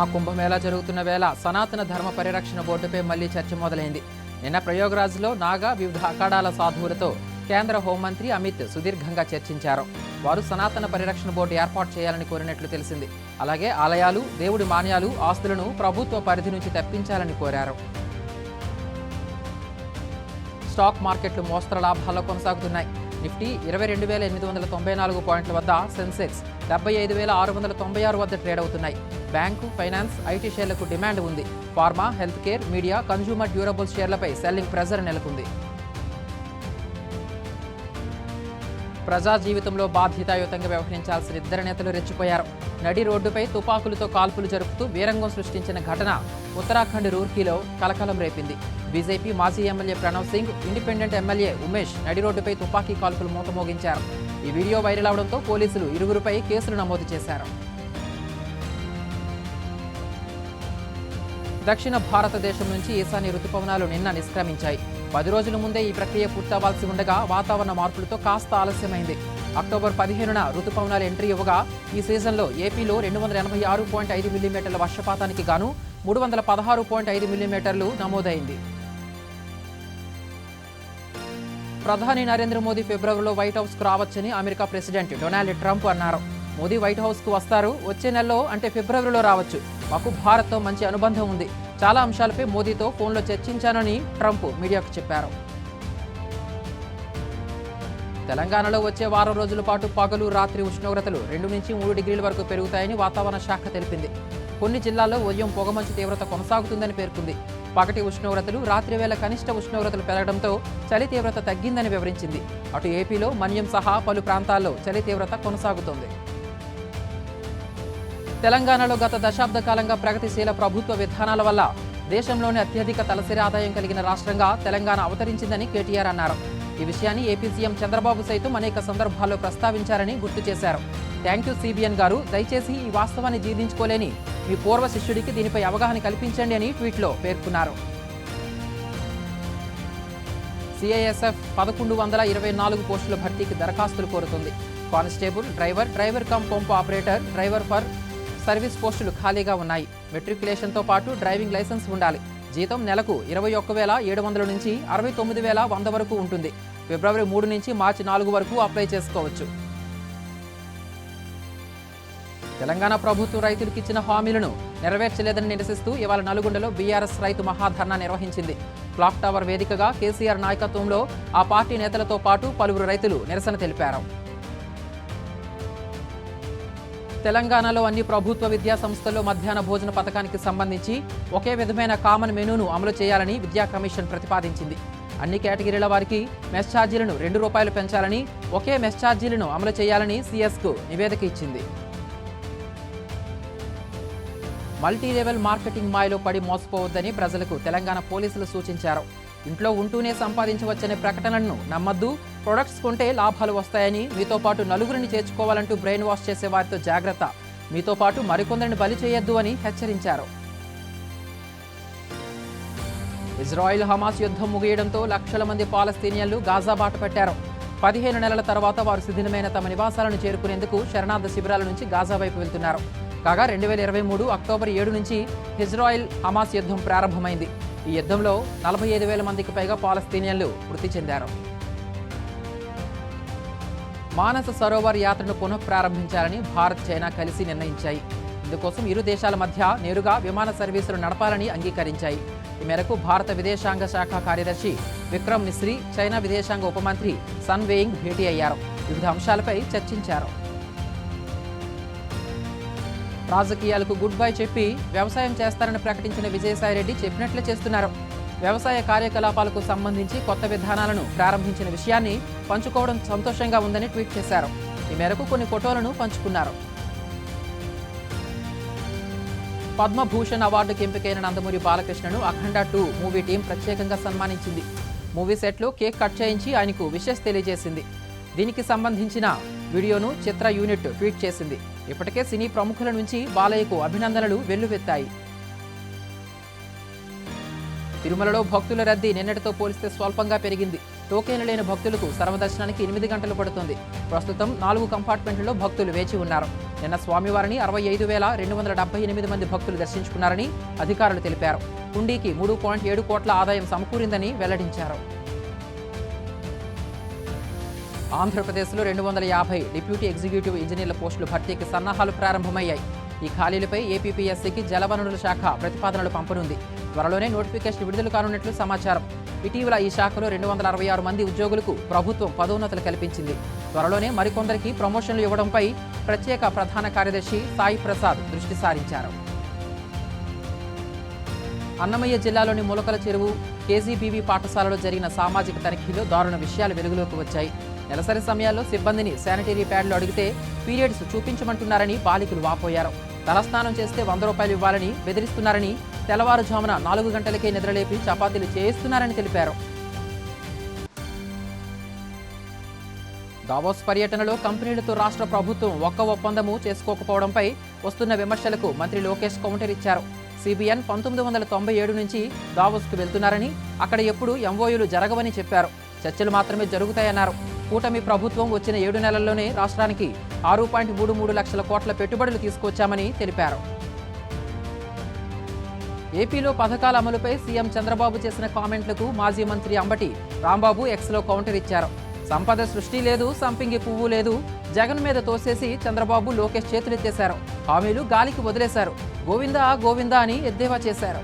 మహాకుంభమేళా జరుగుతున్న వేళ సనాతన ధర్మ పరిరక్షణ బోర్డుపై మళ్లీ చర్చ మొదలైంది. నిన్న ప్రయోగరాజ్లో నాగా వివిధ అఖాడాల సాధువులతో కేంద్ర హోంమంత్రి అమిత్ సుదీర్ఘంగా చర్చించారు. వారు సనాతన పరిరక్షణ బోర్డు ఏర్పాటు చేయాలని కోరినట్లు తెలిసింది. అలాగే ఆలయాలు, దేవుడి మాన్యాలు, ఆస్తులను ప్రభుత్వ పరిధి నుంచి తప్పించాలని కోరారు. స్టాక్ మార్కెట్లు మోస్తరు లాభాల్లో కొనసాగుతున్నాయి. నిఫ్టీ 22,894 పాయింట్ల వద్ద, సెన్సెక్స్ 75,696 వద్ద ట్రేడ్ అవుతున్నాయి. బ్యాంకు, ఫైనాన్స్, ఐటీ షేర్లకు డిమాండ్ ఉంది. Pharma, health care, media, consumer durables షేర్లపై సెల్లింగ్ ప్రెజర్ నెలకొంది. ప్రజా జీవితంలో బాధ్యతాయుతంగా వ్యవహరించాల్సిన ఇద్దరు నేతలు రెచ్చిపోయారు. నడి రోడ్డుపై తుపాకులతో కాల్పులు జరుపుతూ వీరంగం సృష్టించిన ఘటన ఉత్తరాఖండ్ రూర్కీలో కలకలం రేపింది. బీజేపీ మాజీ MLA Pranav Singh, independent MLA Umesh నడి రోడ్డుపై తుపాకీ కాల్పులు మూతమోగించారు. ఈ వీడియో వైరల్ అవడంతో పోలీసులు ఇరువురుపై కేసులు నమోదు చేశారు. దక్షిణ భారతదేశం నుంచి ఈశాన్య రుతుపవనాలు నిన్న నిష్క్రమించాయి. 10 రోజుల ముందే ఈ ప్రక్రియ పూర్తవ్వాల్సి ఉండగా వాతావరణ మార్పులతో కాస్త ఆలస్యమైంది. అక్టోబర్ 15న రుతుపవనాలు ఎంట్రీ ఇవ్వగా ఈ సీజన్లో ఏపీలో 286.5 మిల్లీమీటర్ల వర్షపాతానికి గాను 316.5 మిల్లీమీటర్లు నమోదైంది. ప్రధాని నరేంద్ర మోదీ ఫిబ్రవరిలో వైట్ హౌస్కు రావచ్చని అమెరికా ప్రెసిడెంట్ డొనాల్డ్ ట్రంప్ అన్నారు. మోదీ వైట్ హౌస్కు వస్తారు, వచ్చే నెలలో అంటే ఫిబ్రవరిలో రావచ్చు. మాకు భారత్తో మంచి అనుబంధం ఉంది. చాలా అంశాలపై మోదీతో ఫోన్లో చర్చించానని ట్రంప్ మీడియాకు చెప్పారు. తెలంగాణలో వచ్చే వారం రోజుల పాటు పగలు, రాత్రి ఉష్ణోగ్రతలు 2 నుంచి 3 డిగ్రీల వరకు పెరుగుతాయని వాతావరణ శాఖ తెలిపింది. కొన్ని జిల్లాల్లో ఉదయం పొగమంచు తీవ్రత కొనసాగుతుందని పేర్కొంది. పగటి ఉష్ణోగ్రతలు, రాత్రి వేళ కనిష్ట ఉష్ణోగ్రతలు పెరగడంతో చలి తీవ్రత తగ్గిందని వివరించింది. అటు ఏపీలో మన్యం సహా పలు ప్రాంతాల్లో చలి తీవ్రత కొనసాగుతోంది. తెలంగాణలో గత దశాబ్ద కాలంగా ప్రగతిశీల ప్రభుత్వ విధానాల వల్ల దేశంలోనే అత్యధిక తలసరి ఆదాయం కలిగిన రాష్ట్రంగా తెలంగాణ అవతరించిందని కేటీఆర్ అన్నారు. ఈ విషయాన్ని ఏపీ సీఎం చంద్రబాబు సైతం అనేక సందర్భాల్లో ప్రస్తావించారని గుర్తు చేశారు. థ్యాంక్ యూ సిబిఎన్ గారు, దయచేసి ఈ వాస్తవాన్ని జీర్ణించుకోలేని మీ పూర్వ శిష్యుడికి దీనిపై అవగాహన కల్పించండి అని ట్వీట్లో పేర్కొన్నారు. సిఐఎస్ఎఫ్ 1124 పోస్టుల భర్తీకి దరఖాస్తులు కోరుతుంది. Constable, driver cum pump operator, driver for service పోస్టులు ఖాళీగా ఉన్నాయి. మెట్రికులేషన్తో పాటు డ్రైవింగ్ లైసెన్స్ ఉండాలి. జీతం నెలకు 21,700 నుంచి 69,100 వరకు ఉంటుంది. ఫిబ్రవరి 3 నుంచి మార్చి 4 వరకు అప్లై చేసుకోవచ్చు. తెలంగాణ ప్రభుత్వం రైతులకు ఇచ్చిన హామీలను నెరవేర్చలేదని నిరసిస్తూ ఇవాళ నల్గొండలో బీఆర్ఎస్ రైతు మహాధర్నా నిర్వహించింది. క్లాక్ టవర్ వేదికగా కేసీఆర్ నాయకత్వంలో ఆ పార్టీ నేతలతో పాటు పలువురు రైతులు నిరసన తెలిపారు. తెలంగాణలో అన్ని ప్రభుత్వ విద్యా సంస్థల్లో మధ్యాహ్న భోజన పథకానికి సంబంధించి ఒకే విధమైన కామన్ మెనూను అమలు చేయాలని విద్యా కమిషన్ ప్రతిపాదించింది. అన్ని కేటగిరీల వారికి మెస్ ఛార్జీలను ₹2 పెంచాలని, ఒకే మెస్ ఛార్జీలను అమలు చేయాలని సీఎస్కు నివేదిక ఇచ్చింది. మల్టీ లెవెల్ మార్కెటింగ్ మాయలో పడి మోసపోవద్దని ప్రజలకు తెలంగాణ పోలీసులు సూచించారు. ఇంట్లో ఉంటూనే సంపాదించవచ్చనే ప్రకటనలను నమ్మద్దు, ప్రొడక్ట్స్ కొంటే లాభాలు వస్తాయని, మీతో పాటు నలుగురిని చేర్చుకోవాలంటూ బ్రెయిన్ వాష్ చేసే వారితో జాగ్రత్త, మీతో పాటు మరికొందరిని బలి చేయొద్దు అని హెచ్చరించారు. ఇజ్రాయిల్ హమాస్ యుద్ధం ముగియడంతో లక్షల మంది పాలస్తీనియన్లు గాజా బాట పెట్టారు. 15 నెలల తర్వాత వారు శిథిలమైన తమ నివాసాలను చేరుకునేందుకు శరణార్థ శిబిరాల నుంచి గాజా వైపు వెళ్తున్నారు. కాగా 2023 అక్టోబర్ 7 నుంచి ఇజ్రాయిల్ హమాస్ యుద్ధం ప్రారంభమైంది. ఈ యుద్ధంలో 45,000 మందికి పైగా పాలస్తీనియన్లు మృతి చెందారు. మానస సరోవర్ యాత్రను పునఃప్రారంభించాలని భారత్, చైనా కలిసి నిర్ణయించాయి. ఇందుకోసం ఇరు దేశాల మధ్య నేరుగా విమాన సర్వీసులు నడపాలని అంగీకరించాయి. ఈ మేరకు భారత విదేశాంగ శాఖ కార్యదర్శి విక్రమ్ మిశ్రీ, చైనా విదేశాంగ ఉపమంత్రి సన్ వేయింగ్ భేటీ అయ్యారు. వివిధ అంశాలపై చర్చించారు. రాజకీయాలకు గుడ్ బై చెప్పి వ్యవసాయం చేస్తారని ప్రకటించిన విజయసాయిరెడ్డి చెప్పినట్లే చేస్తున్నారు. వ్యవసాయ కార్యకలాపాలకు సంబంధించి కొత్త విధానాలను ప్రారంభించిన విషయాన్ని పంచుకోవడం సంతోషంగా ఉందని ట్వీట్ చేశారు. ఈ మేరకు కొన్ని ఫోటోలను పంచుకున్నారు. పద్మభూషణ్ అవార్డుకు ఎంపికైన నందమూరి బాలకృష్ణను అఖండ 2 మూవీ టీం ప్రత్యేకంగా సన్మానించింది. మూవీ సెట్లో కేక్ కట్ చేయించి ఆయనకు విషెస్ తెలియజేసింది. దీనికి సంబంధించిన వీడియోను చిత్ర యూనిట్ ట్వీట్ చేసింది. ఇప్పటికే సినీ ప్రముఖుల నుంచి బాలయ్యకు అభినందనలు వెల్లువెత్తాయి. తిరుమలలో భక్తుల రద్దీ నిన్నటితో పోలిస్తే స్వల్పంగా పెరిగింది. టోకెన్లు లేని భక్తులకు సర్వదర్శనానికి 8 గంటలు పడుతుంది. ప్రస్తుతం 4 కంపార్ట్మెంట్లలో భక్తులు వేచి ఉన్నారు. నిన్న స్వామివారిని 65,278 మంది భక్తులు దర్శించుకున్నారని అధికారులు తెలిపారు. హుండీకి 3.7 కోట్ల ఆదాయం సమకూరిందని వెల్లడించారు. ఆంధ్రప్రదేశ్లో 250 డిప్యూటీ ఎగ్జిక్యూటివ్ ఇంజనీర్ల పోస్టుల భర్తీకి సన్నాహాలు ప్రారంభమయ్యాయి. ఈ ఖాళీలపై ఏపీపీఎస్సీకి జలవనరుల శాఖ ప్రతిపాదనలు పంపనుంది. త్వరలోనే నోటిఫికేషన్ విడుదల కానున్నట్లు సమాచారం. ఇటీవల ఈ శాఖలో 266 మంది ఉద్యోగులకు ప్రభుత్వం పదోన్నతులు కల్పించింది. త్వరలోనే మరికొందరికి ప్రమోషన్లు ఇవ్వడంపై ప్రత్యేక ప్రధాన కార్యదర్శి సాయి ప్రసాద్ దృష్టి సారించారు. అన్నమయ్య జిల్లాలోని ములకల చెరువు కేజీబీవీ పాఠశాలలో జరిగిన సామాజిక తనిఖీలో దారుణ విషయాలు వెలుగులోకి వచ్చాయి. నెలసరి సమయాల్లో సిబ్బందిని శానిటరీ ప్యాడ్లు అడిగితే పీరియడ్స్ చూపించమంటున్నారని బాలికలు వాపోయారు. తలస్నానం చేస్తే 100 రూపాయలు ఇవ్వాలని బెదిరిస్తున్నారని, తెల్లవారుజామున 4 గంటలకే నిద్రలేపి చపాతీలు చేయిస్తున్నారని తెలిపారు. దావోస్ పర్యటనలో కంపెనీలతో రాష్ట్ర ప్రభుత్వం ఒక్క ఒప్పందము చేసుకోకపోవడంపై వస్తున్న విమర్శలకు మంత్రి లోకేష్ కౌంటర్ ఇచ్చారు. సిబిఎన్ 1997 నుంచి దావోస్కు వెళ్తున్నారని, అక్కడ ఎప్పుడు ఎంఓయూలు జరగవని చెప్పారు. చర్చలు మాత్రమే జరుగుతాయన్నారు. కూటమి ప్రభుత్వం వచ్చిన 7 నెలల్లోనే రాష్ట్రానికి 6.33 లక్షల కోట్ల పెట్టుబడులు తీసుకొచ్చామని తెలిపారు. ఏపీలో పథకాల అమలుపై సీఎం చంద్రబాబు చేసిన కామెంట్లకు మాజీ మంత్రి అంబటి రాంబాబు ఎక్స్లో కౌంటర్ ఇచ్చారు. సంపద సృష్టి లేదు, సంపింగి పువ్వు లేదు, జగన్ మీద తోసేసి చంద్రబాబు లోకేష్ చేతులెత్తేశారు. హామీలు గాలికి వదిలేశారు. గోవిందా గోవిందా అని ఎద్దేవా చేశారు.